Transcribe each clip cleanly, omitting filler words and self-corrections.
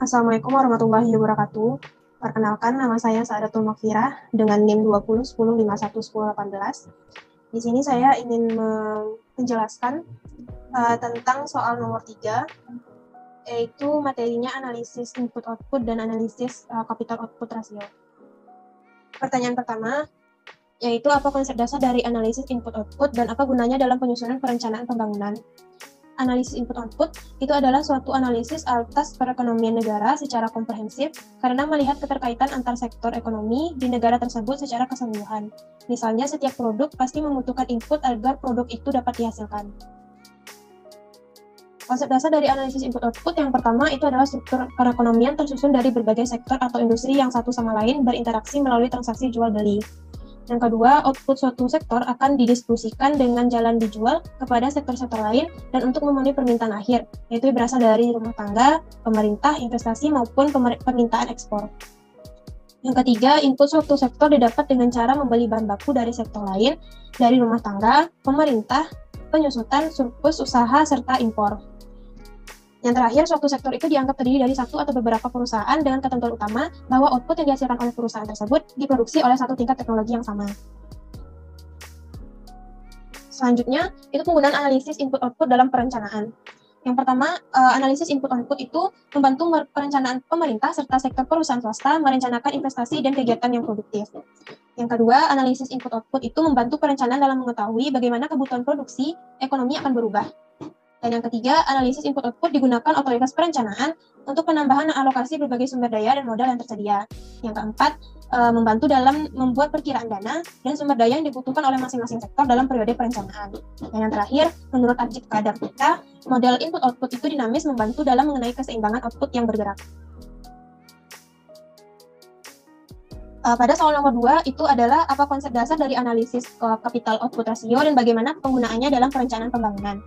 Assalamualaikum warahmatullahi wabarakatuh. Perkenalkan, nama saya Saadatul Makfirah dengan NIM 2010511018. Di sini saya ingin menjelaskan tentang soal nomor 3, yaitu materinya analisis input-output dan analisis capital output ratio. Pertanyaan pertama, yaitu apa konsep dasar dari analisis input-output dan apa gunanya dalam penyusunan perencanaan pembangunan. Analisis input-output itu adalah suatu analisis atas perekonomian negara secara komprehensif karena melihat keterkaitan antar sektor ekonomi di negara tersebut secara keseluruhan. Misalnya, setiap produk pasti membutuhkan input agar produk itu dapat dihasilkan. Konsep dasar dari analisis input-output yang pertama itu adalah struktur perekonomian tersusun dari berbagai sektor atau industri yang satu sama lain berinteraksi melalui transaksi jual-beli. Yang kedua, output suatu sektor akan didistribusikan dengan jalan dijual kepada sektor-sektor lain dan untuk memenuhi permintaan akhir, yaitu berasal dari rumah tangga, pemerintah, investasi, maupun permintaan ekspor. Yang ketiga, input suatu sektor didapat dengan cara membeli bahan baku dari sektor lain, dari rumah tangga, pemerintah, penyusutan, surplus usaha, serta impor. Yang terakhir, suatu sektor itu dianggap terdiri dari satu atau beberapa perusahaan dengan ketentuan utama bahwa output yang dihasilkan oleh perusahaan tersebut diproduksi oleh satu tingkat teknologi yang sama. Selanjutnya, itu penggunaan analisis input-output dalam perencanaan. Yang pertama, analisis input-output itu membantu perencanaan pemerintah serta sektor perusahaan swasta merencanakan investasi dan kegiatan yang produktif. Yang kedua, analisis input-output itu membantu perencanaan dalam mengetahui bagaimana kebutuhan produksi ekonomi akan berubah. Dan yang ketiga, analisis input-output digunakan otoritas perencanaan untuk penambahan alokasi berbagai sumber daya dan modal yang tersedia. Yang keempat, membantu dalam membuat perkiraan dana dan sumber daya yang dibutuhkan oleh masing-masing sektor dalam periode perencanaan. Dan yang terakhir, menurut Ajit Kadar Putra, model input-output itu dinamis membantu dalam mengenai keseimbangan output yang bergerak. Pada soal nomor 2, itu adalah apa konsep dasar dari analisis capital output ratio dan bagaimana penggunaannya dalam perencanaan pembangunan.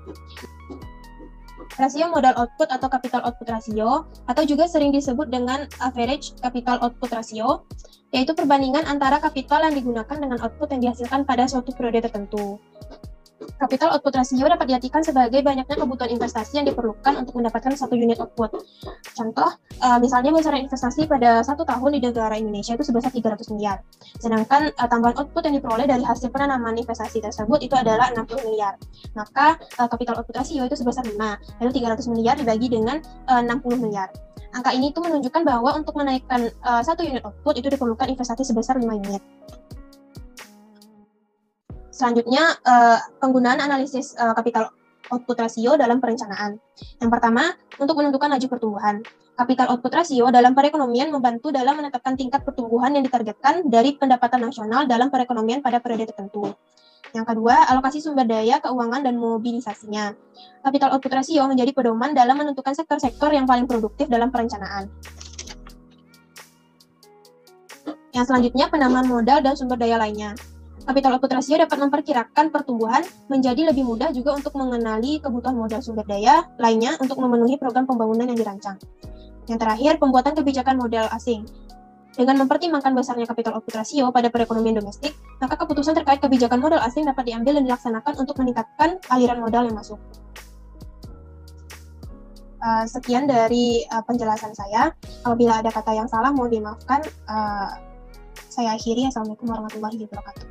Rasio modal output atau capital output ratio, atau juga sering disebut dengan average capital output ratio, yaitu perbandingan antara kapital yang digunakan dengan output yang dihasilkan pada suatu periode tertentu. Capital output ratio dapat diartikan sebagai banyaknya kebutuhan investasi yang diperlukan untuk mendapatkan satu unit output. Contoh, misalnya besaran investasi pada 1 tahun di negara Indonesia itu sebesar 300 miliar. Sedangkan tambahan output yang diperoleh dari hasil penanaman investasi tersebut itu adalah 60 miliar. Maka capital output ratio itu sebesar 5, lalu 300 miliar dibagi dengan 60 miliar. Angka ini itu menunjukkan bahwa untuk menaikkan satu unit output itu diperlukan investasi sebesar 5 unit. Selanjutnya, penggunaan analisis capital output ratio dalam perencanaan. Yang pertama, untuk menentukan laju pertumbuhan. Capital output ratio dalam perekonomian membantu dalam menetapkan tingkat pertumbuhan yang ditargetkan dari pendapatan nasional dalam perekonomian pada periode tertentu. Yang kedua, alokasi sumber daya, keuangan, dan mobilisasinya. Capital output ratio menjadi pedoman dalam menentukan sektor-sektor yang paling produktif dalam perencanaan. Yang selanjutnya, penambahan modal dan sumber daya lainnya. Capital output ratio dapat memperkirakan pertumbuhan menjadi lebih mudah juga untuk mengenali kebutuhan modal sumber daya lainnya untuk memenuhi program pembangunan yang dirancang. Yang terakhir, pembuatan kebijakan modal asing. Dengan mempertimbangkan besarnya capital output ratio pada perekonomian domestik, maka keputusan terkait kebijakan modal asing dapat diambil dan dilaksanakan untuk meningkatkan aliran modal yang masuk. Sekian dari penjelasan saya. Apabila ada kata yang salah, mohon dimaafkan. Saya akhiri. Assalamualaikum warahmatullahi wabarakatuh.